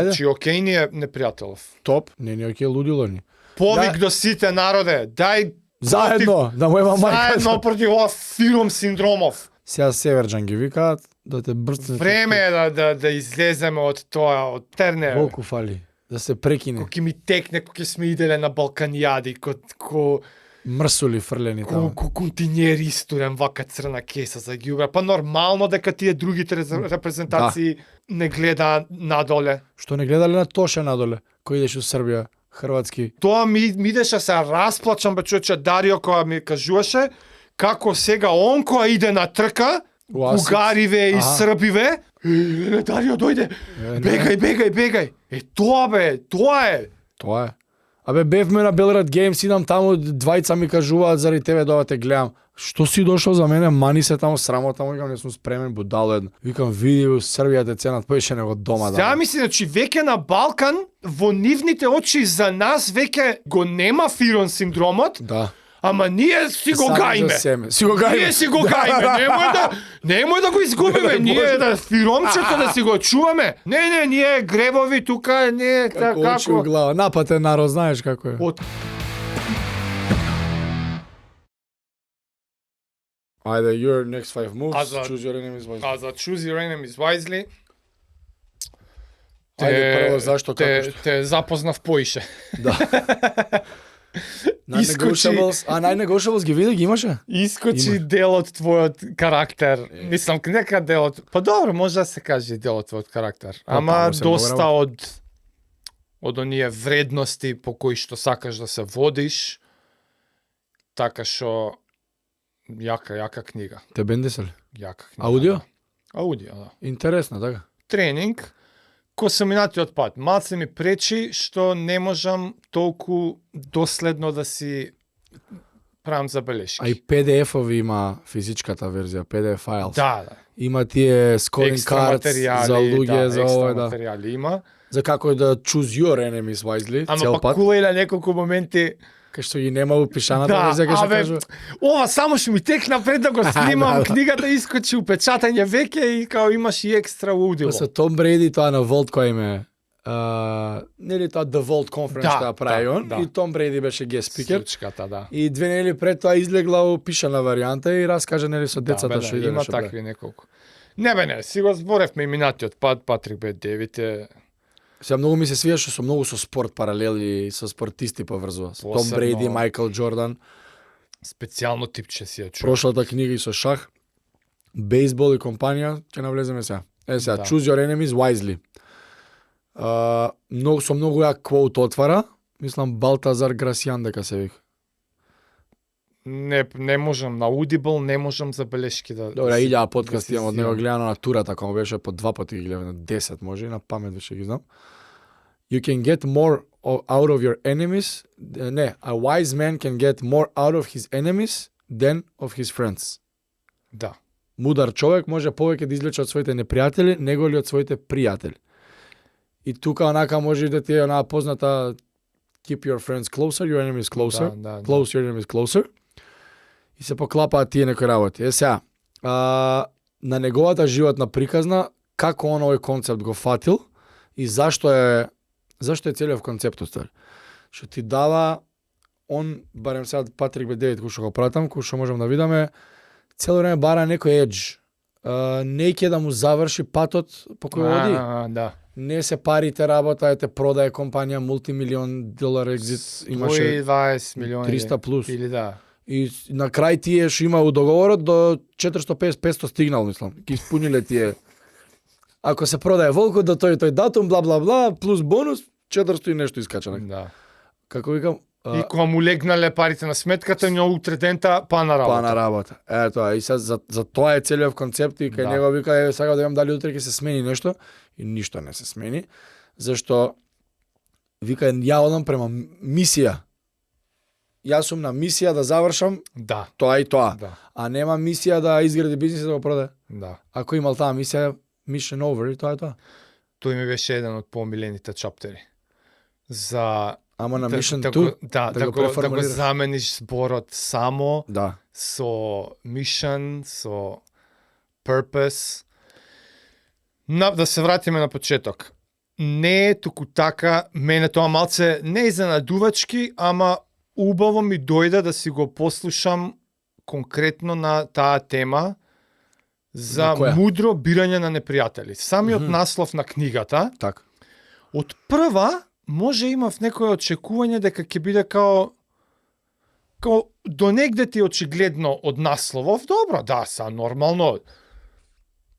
Значи, окей ни е непријателов. Топ, не ни окей лудило ни. Повик до сите народе, дај Заедно, да му ема мајка. заедно против ова фирум синдромов. Сега Северџан ги викаат да те брцнат. Време е да излеземе од тоа, од терне. Колку фали да се прекине. Кој ми текне, кој сме иделе на Балканијади, ко Мрсули фрлени таму. континери истурен вака црна кеса за ги убра. Па нормално дека тие другите репрезентации не гледа надоле. Што не гледале на Тоше надоле, кој идеше у Србија, хрватски. Тоа ми идеше се расплачам, бе човече, Дарио која ми кажуваше како сега он која иде на трка, бугариве и србиве, Дарио дојде, бегај. Тоа е. Тоа е. Абе, бевме на Белград Геймс, идам таму, двајца ми кажуваат заради тебе да те гледам. Што си дошол за мене, мани се таму, срамота му, викам, не сум спремен, будало едно. Викам, види у Србија те ценат поише него дома. Сега мисли, значи, веќе на Балкан, во нивните очи за нас веќе го нема Фирон синдромот, Да. ама ние си го гајме. Си го гајме. Ние си го гајме. Немој да го изгубиме. Ние да фиромчето да си го чуваме. Не, ние гребови тука, не Како глава, напатен народ, знаеш како е. Ајде, your next 5 moves, choose your enemies wisely. А за choose your enemies wisely, Ајде, прво, зашто, како што? Те запознав поише. Да. Non-negotiables ги види, ги имаше? Искочи дел од твојот карактер. Мислам, нека дел од... Па добро, може да се каже дел од твојот карактер. Ама доста од оние вредности по кои што сакаш да се водиш, така што јака книга. Те бендеса ли? Јака книга. Аудио? Да. Аудио, да. Интересно, така. Тренинг, кој се минатиот пат. Малце ми пречи што не можам толку доследно да си правам забелешки. А и PDF-ови има физичката верзија, PDF files. Да. Има тие scoring Екстра cards материјали, за луѓе, за ова, да. материјали има. За како да choose your enemies wisely, цел Ама пат. кула и на неколку моменти. Кај што ги нема упишаната верзија, кај што кажува. Ова само што ми текна пред да го снимам, книгата искочи упечатање веќе и као имаш и екстра аудио. Со Том Бреди тоа на Волт кој име нели тоа The Vault Conference што ја прави он, и Том Бреди беше guest speaker. Случката, да. И 2 недели пред тоа излегла упишана варијанта и раскажа нели со децата што иде има нешто. такви неколку. Не, си го зборевме и минатиот пат, Патрик бе девите. Сега многу ми се свија што со многу со спорт паралели и со спортисти поврзува. Том Бреди, Майкл Џордан. Специјално типче си ја чув. Прошлата книга и со шах. Бейсбол и компанија, ќе навлеземе сега. Сега, Да. choose your enemies wisely. Со многу ја квоут отвара, мислам Балтазар Грасијан дека се вика. Не можам на Audible, не можам забелешки да... Добре, илјада подкасти имам од него гледано на турата, кога беше по 2 пати ги гледам, на 10 може, и на памет веќе ги знам. You can get more out of your enemies. A wise man can get more out of his enemies than of his friends. Да. Мудар човек може повеќе да извлече од своите непријатели, него ли од своите пријатели. И тука онака може да ти е онаа позната keep your friends closer, your enemies closer, Да. close your enemies closer. И се поклапаат тие некои работи. Сега, на неговата животна приказна, како он овој концепт го фатил и зашто е целиот концепт уствари. Што ти дава, он, барем сега Патрик бе Девид, кој што го пратам, кој што можам да видаме, цело време бара некој едж. Не ќе да му заврши патот по кој оди. Да. Не се парите работа, те продае компанија мултимилион долар екзит, имаше 20 милиони 300 плюс. Или да. И на крај тие што има у договорот до 450-500 стигнал, мислам. Ги испуниле тие. Ако се продае волкот до тој датум, бла бла бла, плюс бонус, 400 и нешто искача. Да. Како викам, И кога му легнале парите на сметката, њо утре дента па на работа. па на работа. Тоа, и за тоа е целиот концепт и кај него вика сакам да видам дали утре ќе се смени нешто и ништо не се смени, зашто вика ја одам према мисија. Јас сум на мисија да завршам тоа и тоа, а нема мисија да изгради бизнис и да го продаде. Да. Ако имал таа мисија, mission over и тоа е тоа. Тој ми беше еден од помилените чаптери. За Ама на mission 2 да го замениш зборот само со mission, со purpose. Да се вратиме на почеток. не е туку така, мене тоа малце не изненадувачки, ама убаво ми дојде да си го послушам конкретно на таа тема за На која? мудро бирање на непријатели. Самиот наслов на книгата, Така. од прва може имав некое очекување дека ќе биде као до негде ти очигледно од насловов, добро, да, са нормално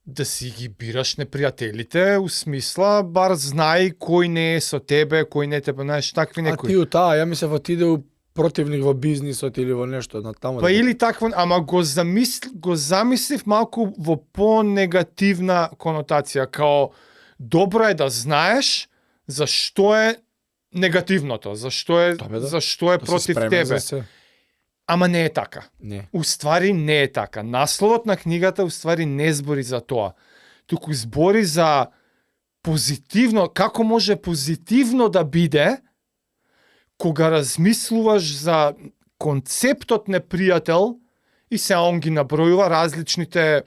да си ги бираш непријателите, у смисла, бар знај кој не е со тебе, кој не тебе, знаеш, такви А некои. ти ја мислев отиде у противник во бизнисот или во нешто на таму. Па или такво, ама го замислив малку во по-негативна конотација, као добро е да знаеш зашто е негативното, зашто е Да си против спремен тебе. за се. Ама не е така. Не. Уствари не е така. Насловот на книгата уствари не збори за тоа. Туку збори за позитивно, како може позитивно да биде кога размислуваш за концептот непријател и се он ги набројува различните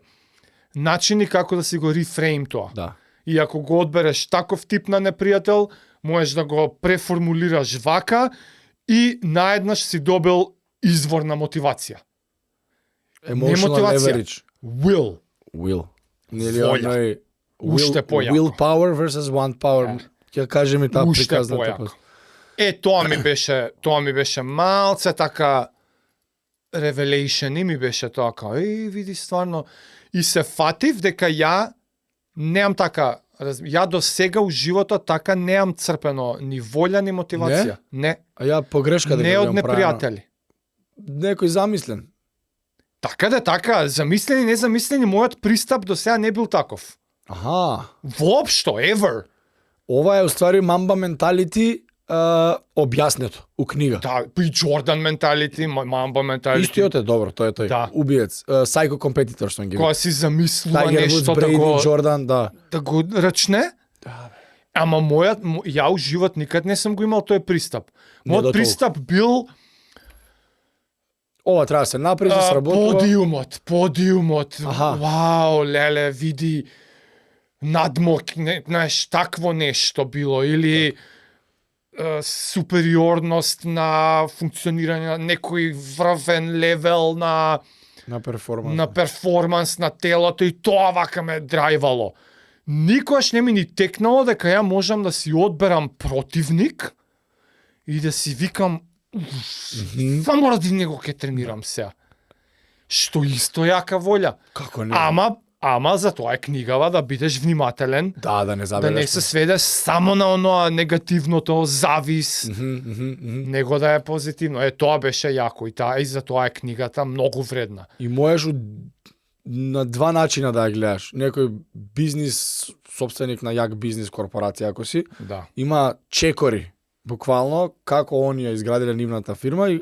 начини како да си го рефрейм тоа. Да. И ако го одбереш таков тип на непријател, можеш да го преформулираш вака и наеднаш си добил извор на мотивација. Emotional мотивација. leverage. Will. Нели Волја. оној Уште појако. willpower versus want power. Ќе кажи ми таа Уште приказната. појако. Тоа ми беше малце така revelation и ми беше тоа као, види стварно, и се фатив дека ја немам така, ја до сега у животот така немам црпено ни волја ни мотивација. Не. А ја погрешка дека Не го од имам правено. непријатели. Некој замислен. Така да така, замислени, незамислени, мојот пристап до сега не бил таков. Аха. Воопшто, ever. Ова е уствари мамба менталити објаснето у книга. Да, и Jordan mentality, Mamba mentality. Истиот е добро, тој е тој. Да. Убиец, psycho competitor што ги. Кога си замислува Тайгер Вудс, нешто Брейди, да Джордан, да. го рачне. Ама ја у живот никад не сум го имал тој пристап. Не до Мојот толку. пристап бил Ова треба да се напред, да сработува. подиумот. Аха. Вау, леле, види надмок, знаеш, такво нешто било или супериорност на функционирање на некој врвен левел на перформанс на телото и тоа вака ме драйвало. Никогаш не ми ни текнало дека ја можам да си одберам противник и да си викам само ради него ќе тренирам сега. Што исто јака волја. Како не? Ама за тоа е книгава да бидеш внимателен, Да не да забелеш. не се сведеш само на оноа негативното, завис, него да е позитивно. Тоа беше јако и за тоа е книгата многу вредна. И можеш на два начина да ја гледаш. Некој бизнис, собственик на јак бизнис корпорација, ако си, Да. има чекори, буквално, како они ја изградиле нивната фирма и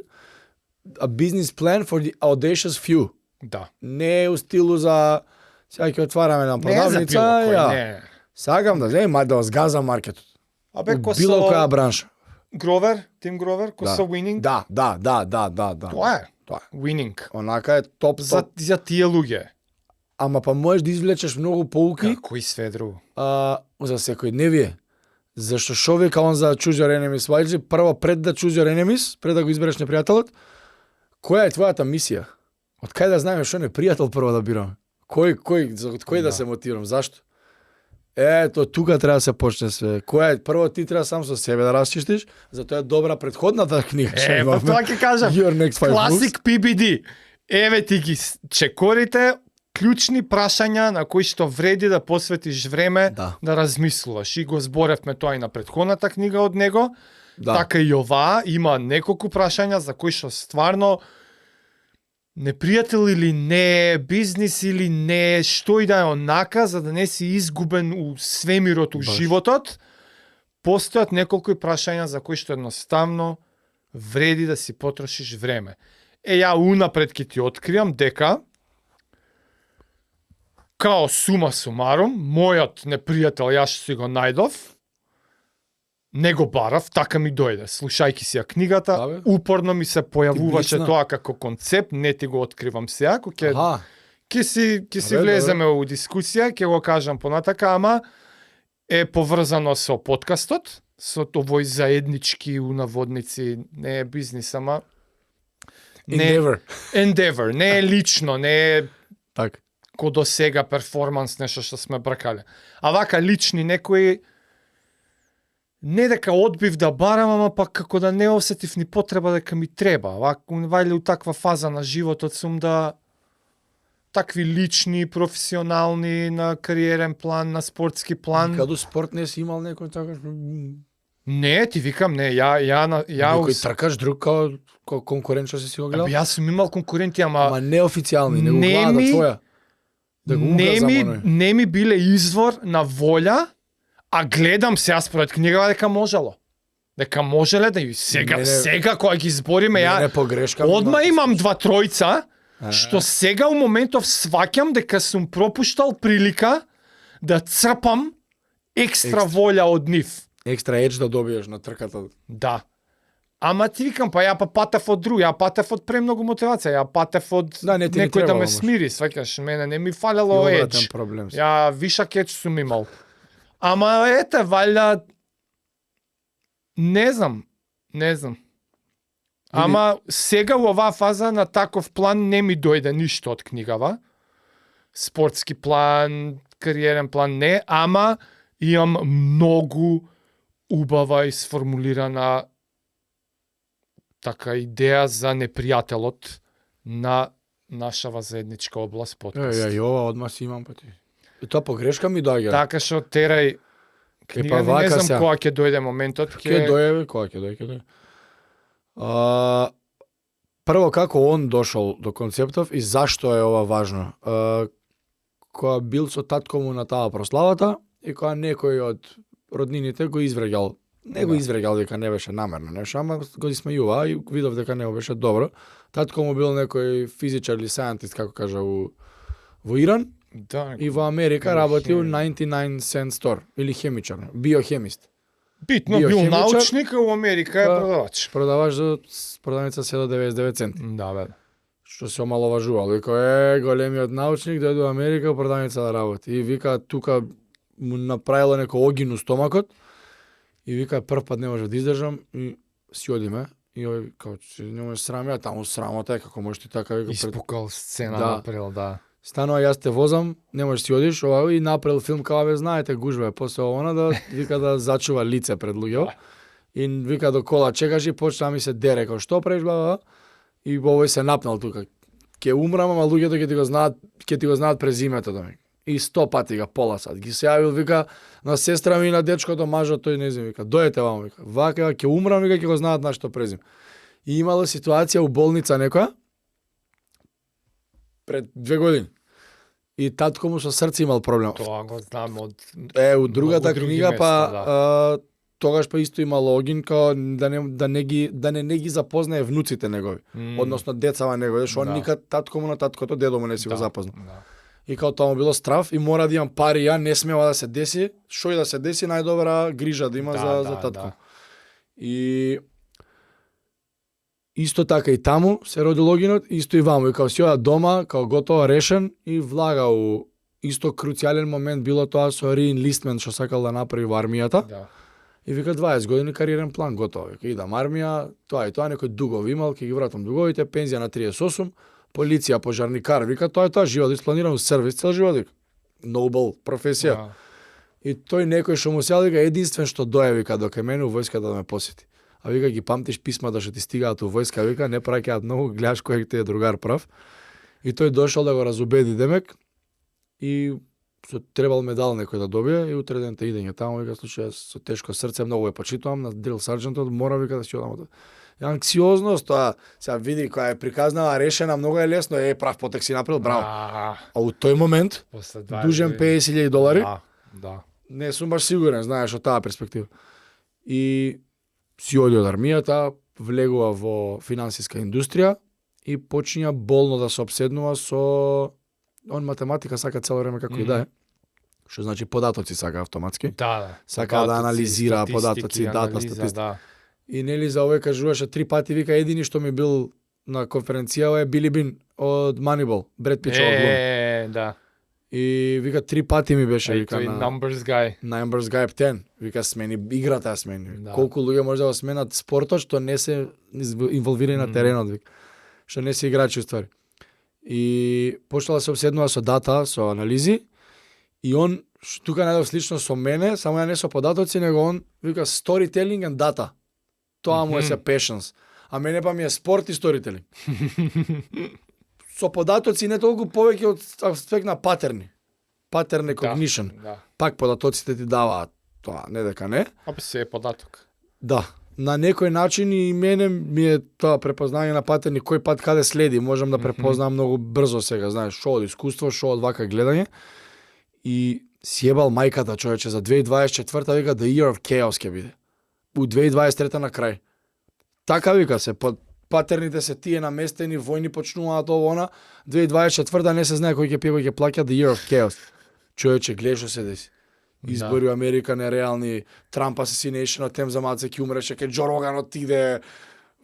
a business plan for the audacious few. Да. Не е у стилу за сега ќе отвараме една продавница, Не за било кој, ја. не. Сакам да земам да згазам маркетот. Абе, У ко било со која бранша. Гровер, Тим Гровер, ко Да. со Winning, Да. тоа е. Тоа е. Winning. Онака е топ. За тие луѓе. Ама па можеш да извлечеш многу поуки Како и све друго. за секојдневие. Зашто шо вика он за choose your enemies? Вајче, прво пред да choose your enemies, пред да го избереш непријателот, која е твојата мисија? Од кај да знаеме што непријател прво да бираме? Кој да се мотивирам? Зашто? Ето, тука треба да се почне све. Која е прво ти треба сам со себе да расчистиш, затоа е добра претходната книга. што Па имавме. тоа ќе кажам. Your next five moves. Класик PBD. Еве ти ги чекорите, клучни прашања на кои што вреди да посветиш време Да. да размислуваш. И го зборевме тоа и на претходната книга од него. Да. Така и оваа има неколку прашања за кои што стварно непријател или не, бизнис или не, што и да е онака, за да не си изгубен у свемирот, у Баш. животот, постојат неколку прашања за кои што едноставно вреди да си потрошиш време. Ја унапред ќе ти откриам дека као сума сумарум, мојот непријател, јас што си го најдов, не го барав, така ми дојде. Слушајќи си ја книгата, Да, бе. упорно ми се појавуваше блицна. тоа како концепт, не ти го откривам сега, ќе Аха. ќе си Добре, влеземе у дискусија, ќе го кажам понатака, ама е поврзано со подкастот, со овој заеднички унаводници, не е бизнис, ама Endeavor, не е лично, не е Так. ко до сега перформанс, нешто што сме бркале. А вака лични некои не дека одбив да барам, ама пак како да не осетив ни потреба дека ми треба. Вака, вајле у таква фаза на животот сум да такви лични, професионални, на кариерен план, на спортски план. Каду спорт не си имал некој така? Не, ти викам, не, ја Некој тркаш друг као конкурент што си го гледал? Јас сум имал конкуренти, Ама неофицијални, него глада твоја. Да го не ми биле извор на волја, а гледам се јас според книгава дека можело. Дека можеле да и сега кога ги збориме ја погрешка. Одма имам 2-3 што сега у моментов сваќам дека сум пропуштал прилика да црпам екстра волја од нив. Екстра едж да добиеш на трката. Да. Ама ти викам, ја патев од друг, ја патев од премногу мотивација, ја патев од некој да ме смири, сваќаш, мене не ми фалело едж. Ја вишак едж сум имал. Ама ете, валја не знам. Ама сега во оваа фаза на таков план не ми дојде ништо од книгава. Спортски план, кариерен план не, ама имам многу убава и сформулирана така идеја за непријателот на нашава заедничка област подкаст. Ја ова одма си имам пати. И тоа погрешка ми доаѓа. Така што терај книга, не знам кога ќе дојде моментот. Ќе дојде, кога ќе дојде. Прво, како он дошол до концептов и зашто е ова важно? Кога бил со татко му на таа прославата и кога некој од роднините го изврегал. Не го изврегал дека не беше намерно нешто, ама го исмејува и видов дека не беше добро. Татко му бил некој физичар или scientist, како кажа, во Иран. Да, и во Америка работил 99 cent store или хемичар, биохемист. Битно бил научник, а во Америка е продавач. Продавач за продавница се до 99 цент. Да, бе. Што се омаловажувал. Вика, големиот научник дојде во Америка продавница да работи. И вика, тука му направило некој огин у стомакот. И вика, прв пат не може да издржам и си одиме. И ој, као, не може срам, ја таму срамота е, како можеш ти така... Вика, испукал сцена направил, да. Станува, јас те возам, не можеш си одиш, ова и направил филм, као бе, знаете, гужва е, после она да, вика, да зачува лице пред луѓето. И вика, до кола чекаш и почна ми се дере, као, што правиш, баба? И овој се напнал тука. Ке умрам, ама луѓето ќе ти го знаат презимето, да ми. И 100 пати га пола сад. Ги се јавил, вика, на сестра ми и на дечкото, мажот, тој не знам, вика, дојдете вамо, вика. Вака, ќе умрам, вика, ќе го знаат нашето презиме. И имало ситуација у болница некоја, пред 2 години. И татко му со срце имал проблем. Тоа го знам од... У другата книга, па, тогаш па исто имал огин, као да не ги запознае внуците негови. Односно, децава негови, што он никад татко му на таткото, дедо му не си го запознал. И као тоа му било страв и мора да имам пари, ја не смева да се деси, што и да се деси, најдобра грижа да има за татко. И исто така и таму се роди логинот, исто и ваму. И као си ода дома, као готово решен и влага у исто круцијален момент било тоа со реинлистмент што сакал да направи во армијата. Да. И вика 20 години кариерен план готово. Вика идам армија, тоа и тоа некој дугови имал, ќе ги вратам дуговите, пензија на 38, полиција, пожарникар, вика тоа е тоа живот испланиран сервис цел живот. Вика. Нобел професија. Да. И тој некој што му се вика единствен што дое вика до кај мене у војската да ме посети. А вика ги памтиш писмата што ти стигаат у војска, вика не праќаат многу, гледаш кој ти е другар прав. И тој дошол да го разубеди демек и со требал медал некој да добие и утре ден те идење таму, вика случај со тешко срце многу е почитувам на дрил сарџентот, мора вика да си одам. Анксиозност, тоа сега види која е приказнава, решена, многу е лесно, прав потек си направил, браво. А у тој момент дужен $50,000. Да. Не сум баш сигурен, знаеш, од таа перспектива. И си оди од армијата, влегува во финансиска индустрија и почиња болно да се обседнува со он математика сака цело време како и да е. Што значи податоци сака автоматски. Да. Сака да анализира податоци, дата, статистика. Да. И нели за овој кажуваше 3 пати, вика едини што ми бил на конференција е Били Бин од Moneyball, Бред Пит од глум. Да. И вика 3 пати ми беше Еј, вика тој numbers guy. Numbers Guy 10. Вика смени играта ја смени. Да. Колку луѓе може да го сменат спортот што не се инволвирани на теренот, вика. Што не се играчи уствари. И почнала да се обседнува со дата, со анализи. И он тука најдов слично со мене, само ја не со податоци, него он вика storytelling and data. Тоа му е се passions. А мене па ми е спорт и storytelling. Со податоци не толку повеќе од аспект на патерни. Pattern recognition. Да. Пак податоците ти даваат тоа, не дека не. Опе се е податок. Да. На некој начин и мене ми е тоа препознавање на патерни, кој пат каде следи, можам да препознам многу брзо сега, знаеш, шо од искуство, шо од вака гледање. И сјебал мајката, човече, за 2024 вика The Year of Chaos ќе биде. У 2023 на крај. Така вика се, патерните се тие наместени, војни почнуваат ово она, 2024 не се знае кој ќе пие, кој ќе плаќа The Year of Chaos. Човече, гледаш што се деси. Избори у Америка нереални, Трамп assassination, тем за маце ќе умреше, ке Џо Роган отиде,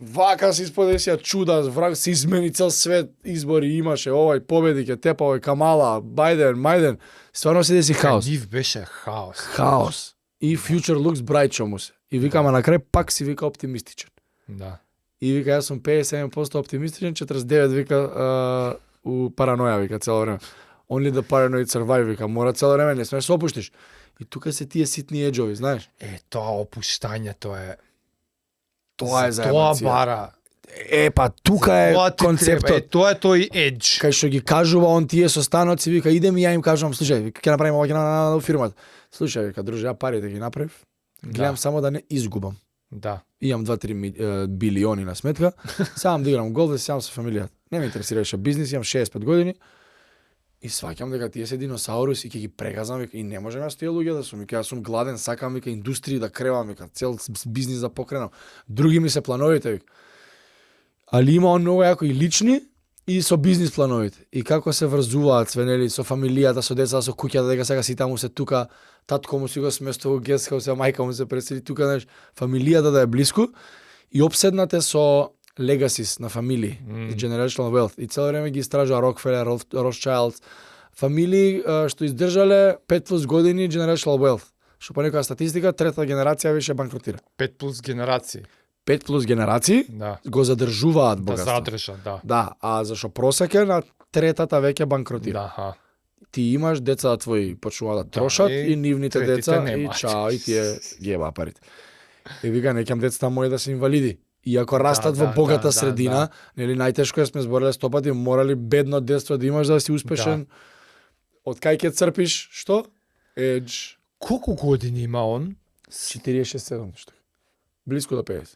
вака се исподесија чуда, враг се измени цел свет, избори имаше, овај победи ке тепа, овај Камала, Мајден, стварно се деси хаос. Нив беше хаос. Хаос. И future looks bright што му се. И викама на крај пак си вика оптимистичен. Да. И вика јас сум 57% оптимистичен, 49 вика у параноја вика цело време. Only the paranoid survive вика, мора цело време, не смееш се опуштиш. И тука се тие ситни еџови, знаеш? Тоа опуштањето е... Тоа е Тоа заебанција. бара. Па тука е Тоа ти треба, концептот. тоа е тој едж. Кај што ги кажува он тие состаноци, вика, идем и ја им кажувам, слушај, вика, ќе направиме ова, ќе на фирмата. Слушај, вика, друже, ја парите ги направив, гледам само да не изгубам. Да. Имам 2-3 билиони на сметка, сам да играм гол, да сам со фамилијата. Не ме интересираше бизнис, имам 65 години. И сваќам дека тие се диносаурус и ќе ги прегазнам, вика, и не можам јас тие луѓе да сум, вика, јас сум гладен, сакам, вика, индустрија да кревам, вика, цел бизнис да покренам. Други ми се плановите, вика. Али има он многу јако и лични и со бизнис плановите. И како се врзуваат све, нели, со фамилијата, со деца, со куќата, дека сега си таму се тука, татко му си го сместува гестхаус, мајка му се пресели тука, знаеш, фамилијата да е блиску и обседнате со legacies на фамилии, generational wealth. И цело време ги истражува Рокфелер, Rothschilds, фамилии што издржале 5+ години generational wealth. Што по некоја статистика, трета генерација више банкротира. 5+ генерации. 5+ генерации Да. го задржуваат Да богатство. задржа, да. Да, а зашо просек е на третата веќе банкротира. Да, ха. Ти имаш деца твои почнуваат да трошат и и нивните третите деца и немаат. чао и тие ги еба парите. И вика неќам децата мои да се инвалиди. Иако растат во богата средина, нели најтешко сме збореле 100 пати, морали бедно детство да имаш да си успешен. Од кај ќе црпиш, што? Едж. Колку години има он? 47 нешто. Блиску до 50.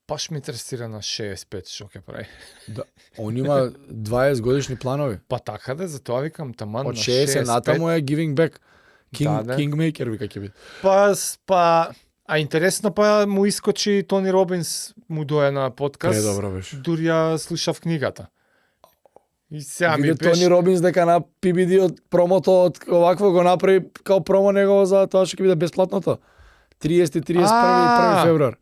Баш ме интересира на 65 што ќе прави. Да. Он има 20 годишни планови. Па така да, затоа викам таман Од на 60 натаму е giving back. Да. Kingmaker вика ќе биде. А интересно па му искочи Тони Робинс, му дое на подкаст. Добро беше. Дури ја слушав книгата. И сега ми Виде беше... Тони Робинс дека на PBD од промото од овакво го направи као промо негово за тоа што ќе биде бесплатното. 30-31 февруар.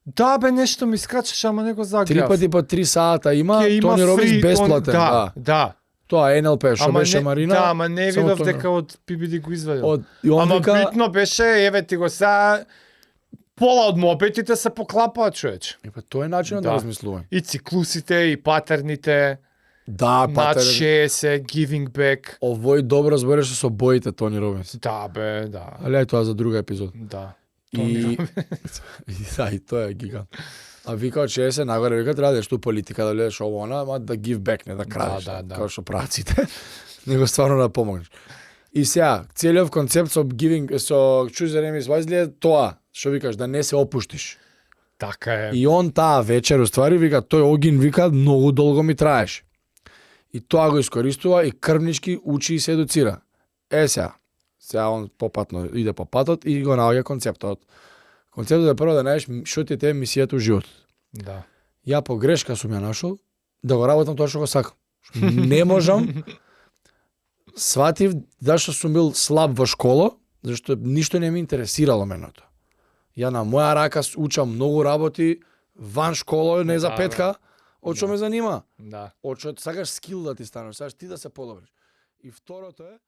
Да бе, нешто ми скачаше, ама не го загледав. 3 пати по 3 сата има, Ќе има Тони Робинс фри, бесплатен. Да. Тоа е NLP, што беше Марина. Да, ама не само видов Тони. дека од PBD го извадил. И он Ама вика, битно беше, еве ти го сега, пола од мопетите се поклапаат, човече. па тоа е начинот Да. на размислување. И циклусите, и патерните, Да, над патер. 60, giving back. Овој добро збореше со боите Тони Робинс. Да бе, да. Али ај тоа за друга епизод. Да. И да, и тоа е гигант. А вика од 60 нагоре, вика треба да што политика да гледаш ово она, ама да give back, не да крадеш. Да. Како што прават сите. Него стварно да помогнеш. И сега, целиот концепт со giving, со choose your name is wisely е тоа, што викаш, да не се опуштиш. Така е. И он таа вечер, уствари, вика, тој огин, вика, многу долго ми траеше. И тоа го искористува и крвнички учи и се едуцира. Сега он попатно иде по патот и го наоѓа концептот. Концептот е прво да најдеш што ти е мисијата у животот. Да. Ја по грешка сум ја нашол да го работам тоа што го сакам. Не можам. Сватив зашто сум бил слаб во школа, зашто ништо не ме интересирало меното. Ја на моја рака учам многу работи ван школа, не за Да, петка, од што ме занима. Да. Од што сакаш скил да ти станеш, сакаш ти да се подобриш. И второто е